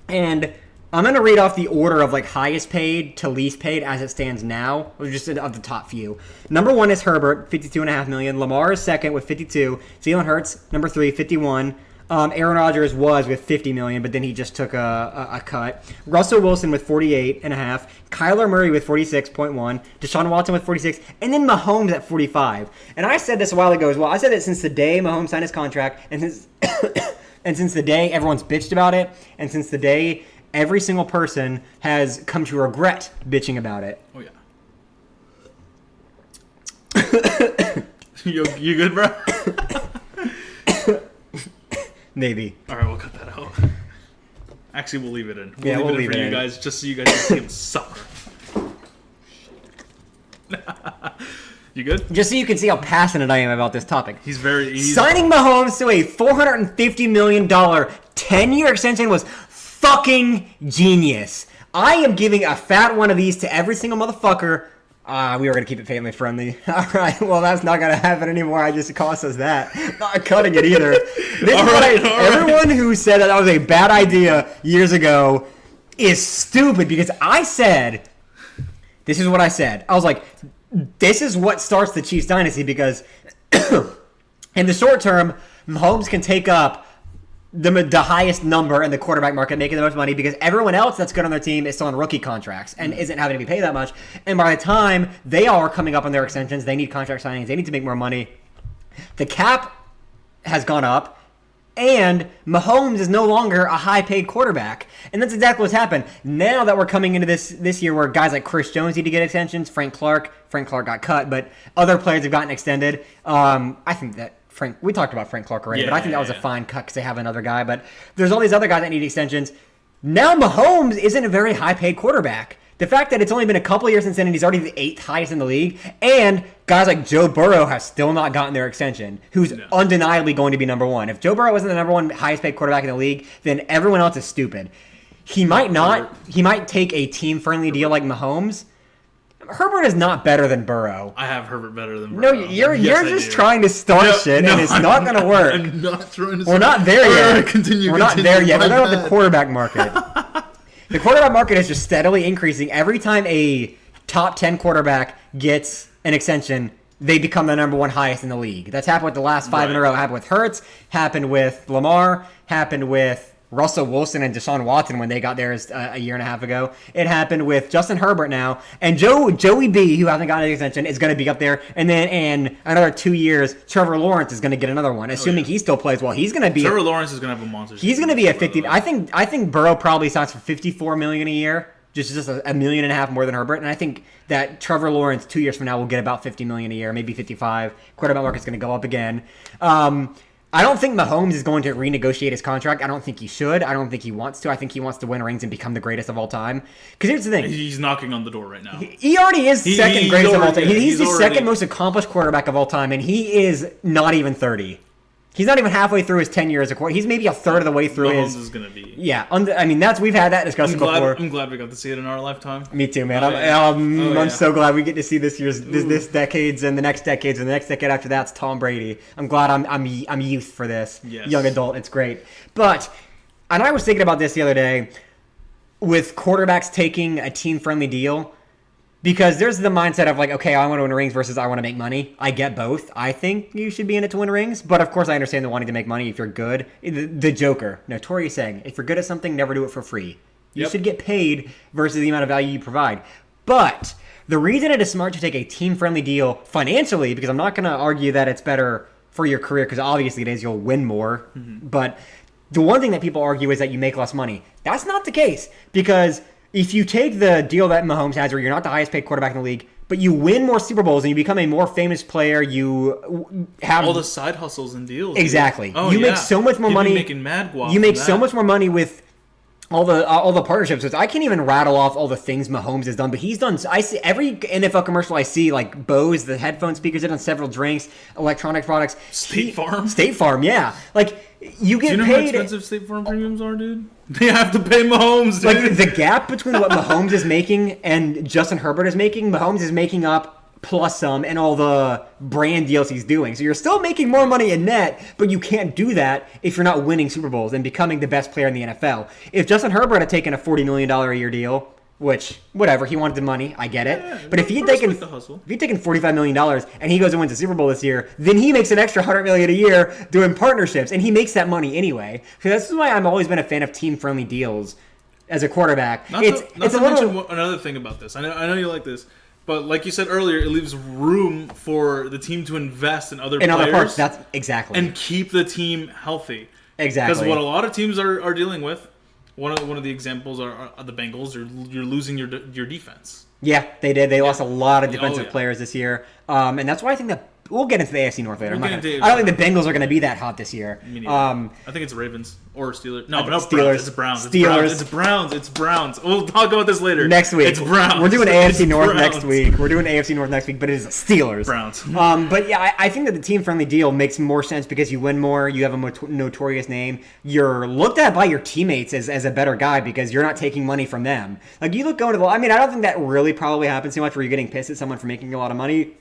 And I'm going to read off the order of like highest paid to least paid as it stands now, or just of the top few. Number one is Herbert, $52.5 million. Lamar is second with 52. Jalen Hurts, number 3, 51. Aaron Rodgers was with $50 million, but then he just took a cut. Russell Wilson with $48.5. Kyler Murray with $46.1. Deshaun Watson with 46, and then Mahomes at 45. And I said this a while ago as well. I said that since the day Mahomes signed his contract, and since the day everyone's bitched about it, and since the day every single person has come to regret bitching about it. Oh, yeah. You good, bro? Maybe. All right, we'll cut that out. Actually, we'll leave it in. We'll leave it for in you guys, just so you guys can see him suffer. You good? Just so you can see how passionate I am about this topic. He's signing Mahomes to a $450 million 10-year extension was fucking genius. I am giving a fat one of these to every single motherfucker We were going to keep it family friendly. All right. Well, that's not going to happen anymore. I just cost us that. Not cutting it either. Everyone who said that was a bad idea years ago is stupid because I said, this is what I said. I was like, this is what starts the Chiefs dynasty because in the short term, Mahomes can take up the highest number in the quarterback market, making the most money because everyone else that's good on their team is still on rookie contracts and isn't having to be paid that much. And by the time they all are coming up on their extensions, they need contract signings, they need to make more money. The cap has gone up, and Mahomes is no longer a high-paid quarterback. And that's exactly what's happened. Now that we're coming into this year where guys like Chris Jones need to get extensions, Frank Clark got cut, but other players have gotten extended. I think that we talked about Frank Clark already, but I think that was a fine cut because they have another guy. But there's all these other guys that need extensions. Now Mahomes isn't a very high-paid quarterback. The fact that it's only been a couple years since then and he's already the 8th highest in the league, and guys like Joe Burrow have still not gotten their extension, who's undeniably going to be number one. If Joe Burrow wasn't the number one highest-paid quarterback in the league, then everyone else is stupid. He might not. He might take a team-friendly deal like Mahomes. Herbert is not better than Burrow. I have Herbert better than Burrow. No, you're just trying to start shit, and it's not going to work. I'm not trying to. We're not there yet. We're not there yet. We're not at the quarterback market. The quarterback market is just steadily increasing. Every time a top 10 quarterback gets an extension, they become the number one highest in the league. That's happened with the last 5 in a row. It happened with Hurts, happened with Lamar, happened with Russell Wilson and Deshaun Watson when they got theirs a year and a half ago. It happened with Justin Herbert now. And Joey B, who hasn't gotten an extension, is going to be up there. And then in another 2 years, Trevor Lawrence is going to get another one, assuming he still plays well. He's going to be Trevor Lawrence is going to have a monster. He's going to be at 50. I think Burrow probably signs for $54 million a year, just $1.5 million more than Herbert. And I think that Trevor Lawrence 2 years from now will get about $50 million a year, maybe 55. Quarterback market's going to go up again. I don't think Mahomes is going to renegotiate his contract. I don't think he should. I don't think he wants to. I think he wants to win rings and become the greatest of all time. Because here's the thing. He's knocking on the door right now. He already is second greatest of all time. He's the second most accomplished quarterback of all time, and he is not even 30. He's not even halfway through his tenure as a quarterback. He's maybe a third of the way through Mahomes is going to be. Yeah. We've had that discussion before. I'm glad we got to see it in our lifetime. Me too, man. I'm so glad we get to see this decade's and the next decades and the next decade after that's Tom Brady. I'm glad I'm youth for this. Yes. Young adult. It's great. And I was thinking about this the other day with quarterbacks taking a team-friendly deal. Because there's the mindset of like, okay, I want to win rings versus I want to make money. I get both. I think you should be in it to win rings. But of course, I understand the wanting to make money if you're good. The Joker, notorious saying, if you're good at something, never do it for free. You should get paid versus the amount of value you provide. But the reason it is smart to take a team-friendly deal financially, because I'm not going to argue that it's better for your career, because obviously it is, you'll win more. Mm-hmm. But the one thing that people argue is that you make less money. That's not the case, because if you take the deal that Mahomes has where you're not the highest paid quarterback in the league, but you win more Super Bowls and you become a more famous player, you have all the side hustles and deals. Exactly. You make so much more money. Making mad guap. You make so much more money with all the partnerships. I can't even rattle off all the things Mahomes has done, but he's done. I see every NFL commercial I see, like Bose, the headphone speakers, did on several drinks, electronic products. State Farm, yeah. Like you get paid. Do you know how expensive State Farm premiums are, dude? They have to pay Mahomes, dude. Like the gap between what Mahomes is making and Justin Herbert is making, Mahomes is making up plus some and all the brand deals he's doing. So you're still making more money in net, but you can't do that if you're not winning Super Bowls and becoming the best player in the NFL. If Justin Herbert had taken a $40 million a year deal, which, whatever, he wanted the money, I get it. Yeah, but if he had taken $45 million and he goes and wins the Super Bowl this year, then he makes an extra $100 million a year doing partnerships, and he makes that money anyway. So this is why I've always been a fan of team-friendly deals as a quarterback. Another thing about this. I know you like this. But like you said earlier, it leaves room for the team to invest in other players. Other parts, that's exactly. And keep the team healthy. Exactly. Because what a lot of teams are dealing with, one of the examples are the Bengals. You're losing your defense. Yeah, they did. They lost a lot of defensive players this year. And that's why I think that we'll get into the AFC North later. We'll I get don't think the Bengals are going to be that hot this year. I think it's Ravens or Steelers. No, Steelers. Browns. Steelers. It's Browns. We'll talk about this later. Next week. It's Browns. We're doing AFC North Browns. next week. But it is Steelers. Browns. But yeah, I think that the team-friendly deal makes more sense because you win more, you have a notorious name, you're looked at by your teammates as a better guy because you're not taking money from them. Like, you look going to the... I mean, I don't think that really probably happens too much where you're getting pissed at someone for making a lot of money.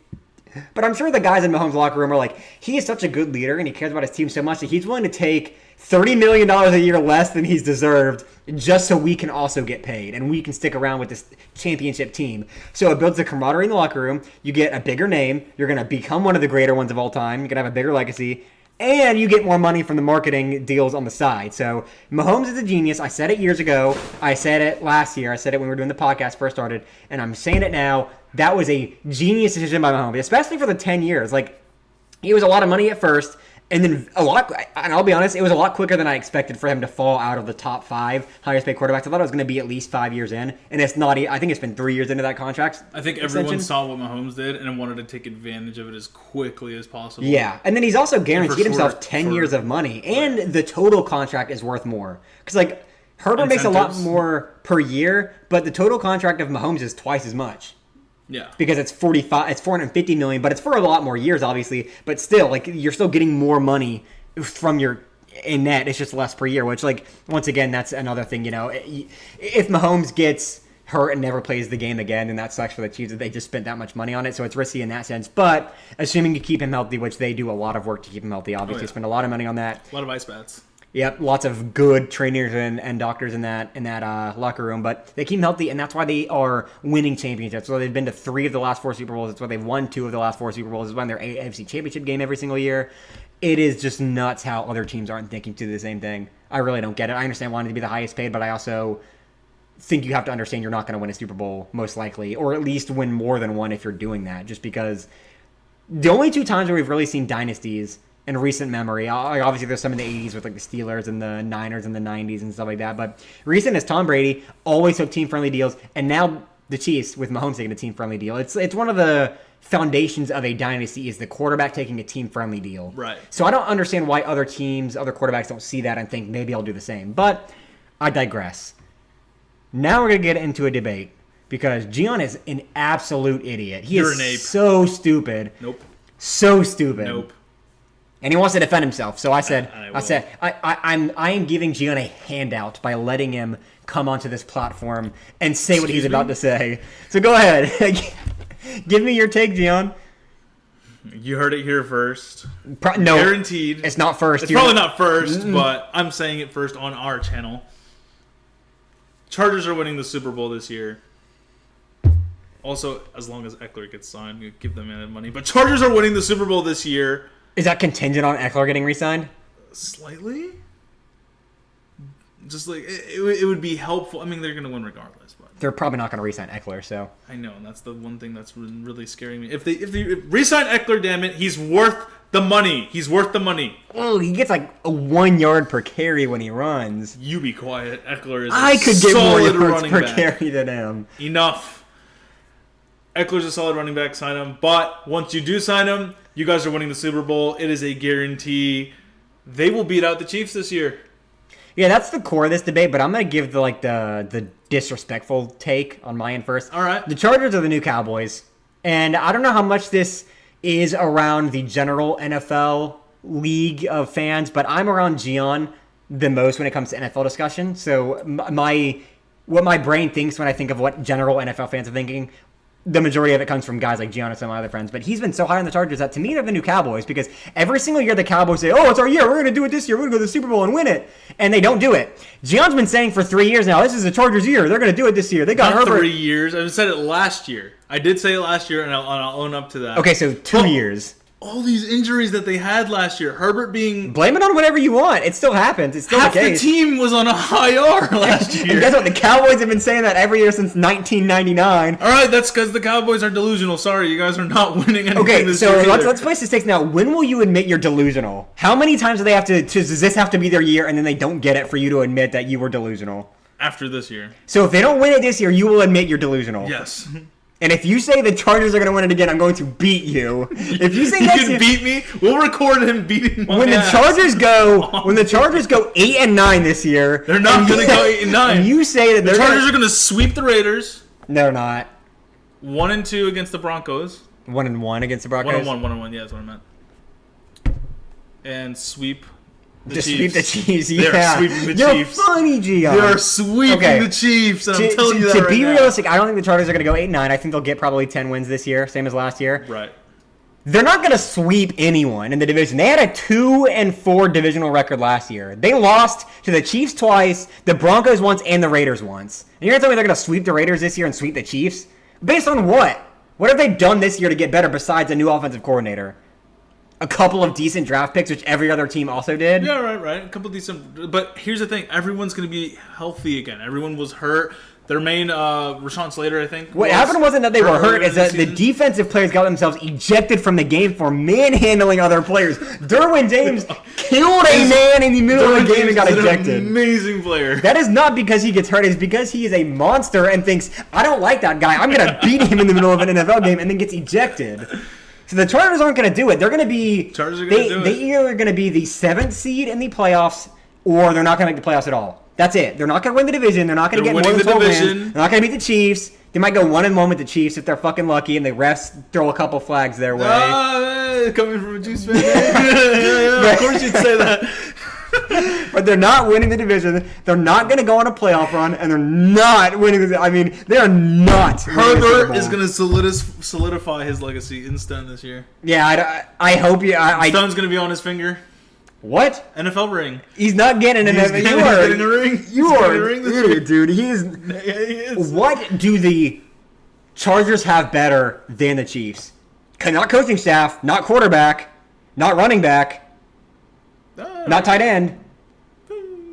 But I'm sure the guys in Mahomes' locker room are like, he is such a good leader and he cares about his team so much that he's willing to take $30 million a year less than he's deserved just so we can also get paid and we can stick around with this championship team. So it builds a camaraderie in the locker room. You get a bigger name. You're going to become one of the greater ones of all time. You're going to have a bigger legacy. And you get more money from the marketing deals on the side. So Mahomes is a genius. I said it years ago. I said it last year. I said it when we were doing the podcast first started. And I'm saying it now. That was a genius decision by Mahomes, especially for the 10 years. Like, it was a lot of money at first. And then and I'll be honest, it was a lot quicker than I expected for him to fall out of the top 5 highest paid quarterbacks. I thought it was going to be at least 5 years in. And it's not, I think it's been 3 years into that contract. I think everyone saw what Mahomes did and wanted to take advantage of it as quickly as possible. Yeah. And then he's also guaranteed himself 10 years of money. And the total contract is worth more. Because, like, Herbert makes a lot more per year, but the total contract of Mahomes is twice as much. Yeah. Because it's $450 million, but it's for a lot more years, obviously. But still, like, you're still getting more money from your in net. It's just less per year, which, like, once again, that's another thing, you know. If Mahomes gets hurt and never plays the game again, then that sucks for the Chiefs that they just spent that much money on it. So it's risky in that sense. But assuming you keep him healthy, which they do a lot of work to keep him healthy, obviously spend a lot of money on that. A lot of ice baths. Yep, lots of good trainers and doctors in that locker room, but they keep them healthy, and that's why they are winning championships. So they've been to 3 of the last 4 Super Bowls. That's why they've won 2 of the last 4 Super Bowls. It's why they're AFC Championship game every single year. It is just nuts how other teams aren't thinking to do the same thing. I really don't get it. I understand wanting to be the highest paid, but I also think you have to understand you're not going to win a Super Bowl, most likely, or at least win more than one if you're doing that, just because the only 2 times where we've really seen dynasties in recent memory. Obviously, there's some in the 80s with like the Steelers and the Niners in the 90s and stuff like that. But recent is Tom Brady always took team-friendly deals, and now the Chiefs with Mahomes taking a team-friendly deal. It's one of the foundations of a dynasty is the quarterback taking a team-friendly deal. Right. So I don't understand why other teams, other quarterbacks don't see that and think maybe I'll do the same. But I digress. Now we're going to get into a debate because Gian is an absolute idiot. You're an ape. So stupid. Nope. So stupid. Nope. And he wants to defend himself. So I I am giving Gian a handout by letting him come onto this platform and say what he's about to say. So go ahead. Give me your take, Gian. You heard it here first. No. Guaranteed. It's not first. It's probably not first, but I'm saying it first on our channel. Chargers are winning the Super Bowl this year. Also, as long as Eckler gets signed, we give them money. But Chargers are winning the Super Bowl this year. Is that contingent on Eckler getting re-signed? Slightly. Just like it would be helpful. I mean, they're going to win regardless, but they're probably not going to re-sign Eckler. So I know, and that's the one thing that's really scaring me. If they re-sign Eckler, damn it, he's worth the money. He's worth the money. Oh, he gets like a 1 yard per carry when he runs. You be quiet. Eckler is. I could get more yards per back. carry than him. Enough. Eckler's a solid running back. Sign him. But once you do sign him, you guys are winning the Super Bowl. It is a guarantee. They will beat out the Chiefs this year. Yeah, that's the core of this debate, but I'm going to give the disrespectful take on my end first. All right. The Chargers are the new Cowboys, and I don't know how much this is around the general NFL league of fans, but I'm around Gian the most when it comes to NFL discussion. So what my brain thinks when I think of what general NFL fans are thinking, the majority of it comes from guys like Gian and some of my other friends. But he's been so high on the Chargers that to me they're the new Cowboys because every single year the Cowboys say, oh, it's our year. We're going to do it this year. We're going to go to the Super Bowl and win it. And they don't do it. Gian's been saying for 3 years now, this is the Chargers' year. They're going to do it this year. They got Not Herbert. 3 years. I said it last year. I did say it last year, and I'll own up to that. Okay, so 2 years. All these injuries that they had last year. Herbert being... Blame it on whatever you want. It still happens. It's still half the case. the team was on a IR last year. And guess what? The Cowboys have been saying that every year since 1999. All right, that's because the Cowboys are delusional. Sorry, you guys are not winning anything Okay, this so year let's place the stakes now. When will you admit you're delusional? How many times do they have to does this have to be their year and then they don't get it for you to admit that you were delusional? After this year. So if they don't win it this year, you will admit you're delusional. Yes. And if you say the Chargers are going to win it again, I'm going to beat you. If you say you next can year, beat me, we'll record him beating my when the ass. Chargers go 8-9 this year, They're not going to go 8-9. And you say that the Chargers are going to sweep the Raiders. No, they're not. 1-2 against the Broncos. 1-1 against the Broncos. 1-1. Yeah, that's what I meant. And sweep the Chiefs. Sweep the Chiefs. They're Yeah. sweeping the You're Chiefs. funny, Gian. They're sweeping the Chiefs. And I'm telling you that to right be now. realistic, I don't think the Chargers are going to go 8-9. I think they'll get probably 10 wins this year, same as last year. Right. They're not going to sweep anyone in the division. They had a 2-4 divisional record last year. They lost to the Chiefs twice, the Broncos once, and the Raiders once. And you're going to tell me they're going to sweep the Raiders this year and sweep the Chiefs? Based on what? What have they done this year to get better besides a new offensive coordinator? A couple of decent draft picks, which every other team also did? Yeah, right. A couple decent. But here's the thing. Everyone's going to be healthy again. Everyone was hurt. Their main, Rashawn Slater, I think. What happened wasn't that they were hurt, it's that the defensive players got themselves ejected from the game for manhandling other players. Derwin James killed a man in the middle of the game and got ejected. An amazing player. That is not because he gets hurt, it's because he is a monster and thinks, I don't like that guy, I'm going to beat him in the middle of an NFL game, and then gets ejected. So the Chargers aren't going to do it. They're going to be... They either are going to be the 7th seed in the playoffs, or they're not going to make the playoffs at all. That's it. They're not going to win the division. They're not going to get more than 12 wins. They're not going to beat the Chiefs. They might go 1-1 with the Chiefs if they're fucking lucky, and the refs throw a couple flags their way. Coming from a Juice fan. yeah, of course you'd say that. But they're not winning the division. They're not going to go on a playoff run, and they're not winning the... I mean, they are not. Herbert is going to solidify his legacy in stone this year. Yeah, I hope you... Stone's going to be on his finger. What? NFL ring. He's not getting an NFL. You are getting a ring. You are, dude. He is. What do the Chargers have better than the Chiefs? Not coaching staff, not quarterback, not running back, not tight end.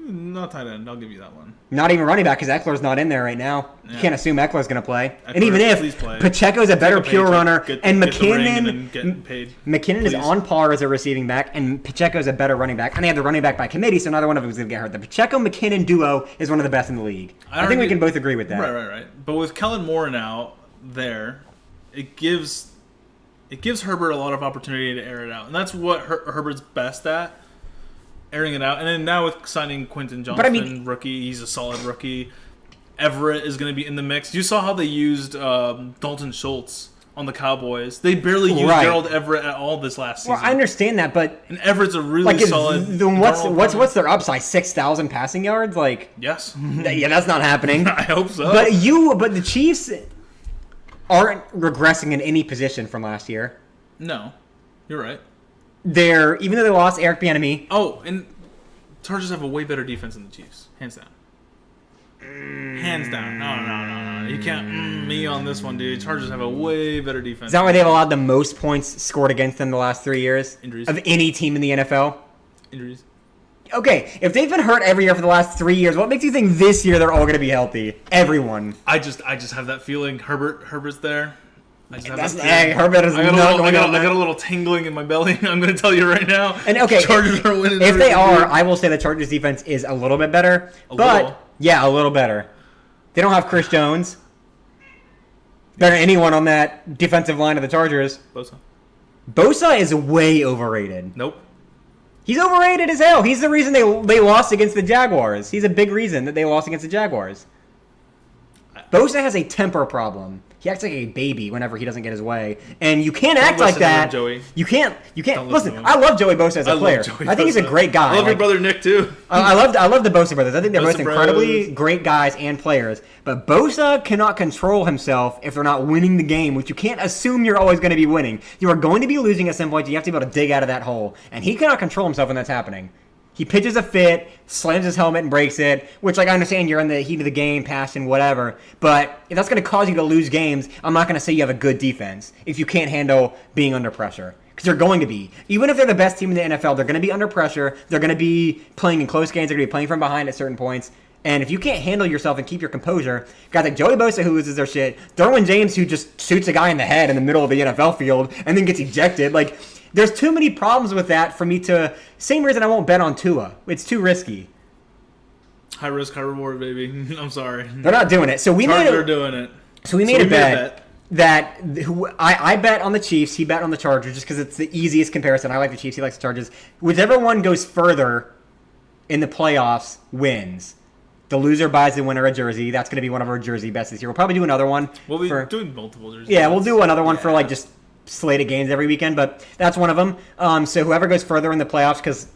Not tight end. I'll give you that one. Not even running back because Eckler's not in there right now. Yeah. You can't assume Eckler's going to play. Eckler, and even if Pacheco's a better pure runner, and McKinnon is on par as a receiving back, and Pacheco's a better running back, and they have the running back by committee, so neither one of them is going to get hurt. The Pacheco-McKinnon duo is one of the best in the league. I think we can both agree with that. Right. But with Kellen Moore now there, it gives Herbert a lot of opportunity to air it out, and that's what Herbert's best at. Airing it out, and then now with signing Quentin Johnson, rookie, he's a solid rookie. Everett is going to be in the mix. You saw how they used Dalton Schultz on the Cowboys. They barely used Gerald Everett at all this last season. Well, I understand that, but Everett's a really solid. What's their upside? 6,000 passing yards? Yes, yeah, that's not happening. I hope so. But the Chiefs aren't regressing in any position from last year. No, you're right. Even though they lost Eric Bieniemy. Oh, and Chargers have a way better defense than the Chiefs, hands down. Hands down. No. You can't me on this one, dude. Chargers have a way better defense. Is that why they've allowed the most points scored against them the last 3 years? Injuries. Of any team in the NFL? Injuries. Okay, if they've been hurt every year for the last 3 years, what makes you think this year they're all going to be healthy? Everyone. I just have that feeling. Herbert's there. Herbert is not going on. I got a little tingling in my belly. I'm going to tell you right now. And okay, Chargers are winning. If they are, I will say the Chargers defense is a little bit better. A little better. They don't have Chris Jones. Better than anyone on that defensive line of the Chargers. Bosa is way overrated. Nope. He's overrated as hell. He's the reason they lost against the Jaguars. He's a big reason that they lost against the Jaguars. Bosa has a temper problem. He acts like a baby whenever he doesn't get his way, and you can't act like that. Joey. You can't. Listen, I love Joey Bosa as a player. I think he's a great guy. I love your brother Nick too. I love the Bosa brothers. I think they're both incredibly great guys and players. But Bosa cannot control himself if they're not winning the game, which you can't assume you're always going to be winning. You are going to be losing at some point. You have to be able to dig out of that hole, and he cannot control himself when that's happening. He pitches a fit, slams his helmet and breaks it, which, I understand you're in the heat of the game, passion, whatever. But if that's going to cause you to lose games, I'm not going to say you have a good defense if you can't handle being under pressure. Because they're going to be. Even if they're the best team in the NFL, they're going to be under pressure. They're going to be playing in close games. They're going to be playing from behind at certain points. And if you can't handle yourself and keep your composure, guys like Joey Bosa who loses their shit, Derwin James who just shoots a guy in the head in the middle of the NFL field and then gets ejected, there's too many problems with that for me to... Same reason I won't bet on Tua. It's too risky. High risk, high reward, baby. I'm sorry. They're not doing it. So we Chargers are doing it. So we made a bet. that I bet on the Chiefs. He bet on the Chargers just because it's the easiest comparison. I like the Chiefs. He likes the Chargers. Whichever one goes further in the playoffs wins. The loser buys the winner a jersey. That's going to be one of our jersey bets this year. We'll probably do another one. We'll be doing multiple jerseys. Yeah, we'll do another one for like just slate of games every weekend, but that's one of them. So whoever goes further in the playoffs, because,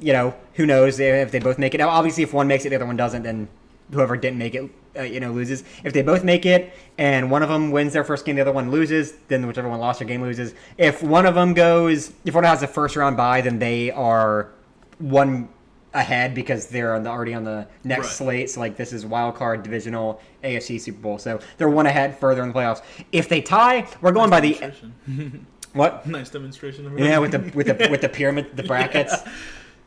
who knows if they both make it. Now, obviously, if one makes it, the other one doesn't, then whoever didn't make it, loses. If they both make it and one of them wins their first game, the other one loses, then whichever one lost their game loses. If one has a first round bye, then they are one ahead because they're already on the next slate. So like this is wild card, divisional, AFC, Super Bowl. So they're one ahead further in the playoffs. If they tie, we're going by the what? Nice demonstration of with the pyramid, the brackets.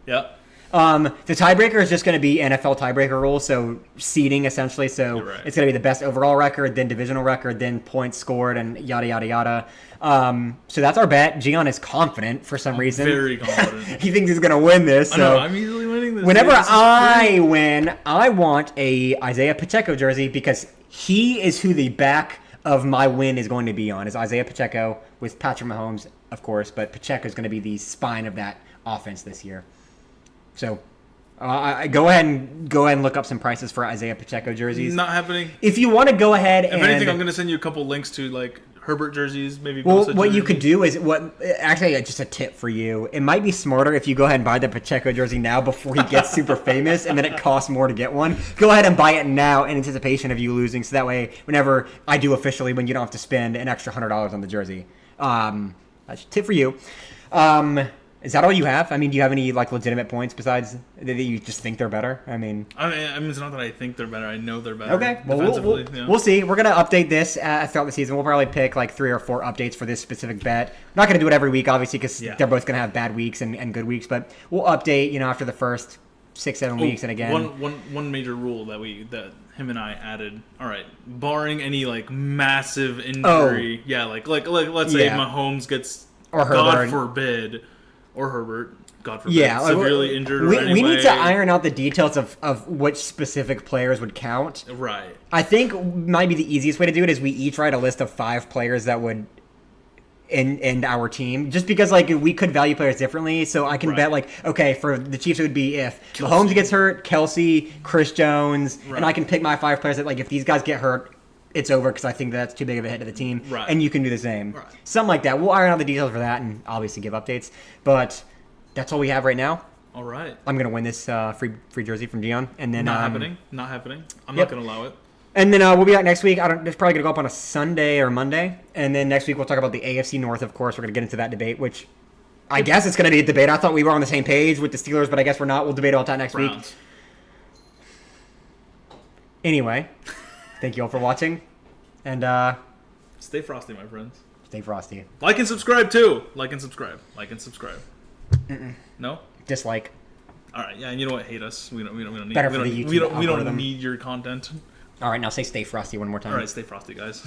Yeah. The tiebreaker is just going to be NFL tiebreaker rules, so seeding essentially. So it's going to be the best overall record, then divisional record, then points scored, and yada yada yada. So that's our bet. Gian is confident for some reason. Very confident. He thinks he's going to win this. So I know, I'm easily winning this. Whenever I win, I want a Isaiah Pacheco jersey because he is who the back of my win is going to be on. Is Isaiah Pacheco with Patrick Mahomes, of course, but Pacheco is going to be the spine of that offense this year. So, go ahead and look up some prices for Isaiah Pacheco jerseys. Not happening. If you want to go ahead if anything, I'm going to send you a couple links to like Herbert jerseys, maybe. Well, what you could do is actually just a tip for you. It might be smarter if you go ahead and buy the Pacheco jersey now before he gets super famous, and then it costs more to get one. Go ahead and buy it now in anticipation of you losing, so that way, whenever I do officially win, you don't have to spend an extra $100 on the jersey. That's a tip for you. Is that all you have? I mean, do you have any like legitimate points besides that you just think they're better? I mean, it's not that I think they're better. I know they're better. Okay, well, we'll see. We're gonna update this throughout the season. We'll probably pick like 3 or 4 updates for this specific bet. We're not gonna do it every week, obviously, because they're both gonna have bad weeks and good weeks. But we'll update, after the first 6-7 weeks, and again, one major rule that him and I added. All right, barring any like massive injury, like let's say Mahomes gets, or God forbid. Or Herbert, God forbid, severely injured or we need to iron out the details of which specific players would count. Right. I think might be the easiest way to do it is we each write a list of 5 players that would end our team. Just because like we could value players differently. So I can bet like, okay, for the Chiefs it would be if Mahomes gets hurt, Kelsey, Chris Jones, and I can pick my 5 players that like if these guys get hurt, it's over because I think that's too big of a hit to the team. Right. And you can do the same. Right. Something like that. We'll iron out the details for that and obviously give updates. But that's all we have right now. All right. I'm going to win this free jersey from Dion. And then, Not happening. I'm not going to allow it. And then we'll be back next week. It's probably going to go up on a Sunday or Monday. And then next week we'll talk about the AFC North, of course. We're going to get into that debate, which I guess it's going to be a debate. I thought we were on the same page with the Steelers, but I guess we're not. We'll debate all that next week. Anyway, thank you all for watching. And stay frosty, my friends. Stay frosty. Like and subscribe too. Like and subscribe. No? Dislike. All right. Yeah, and you know what? Hate us. We don't need. Better for the YouTube we don't need your content. All right. Now say stay frosty one more time. All right. Stay frosty, guys.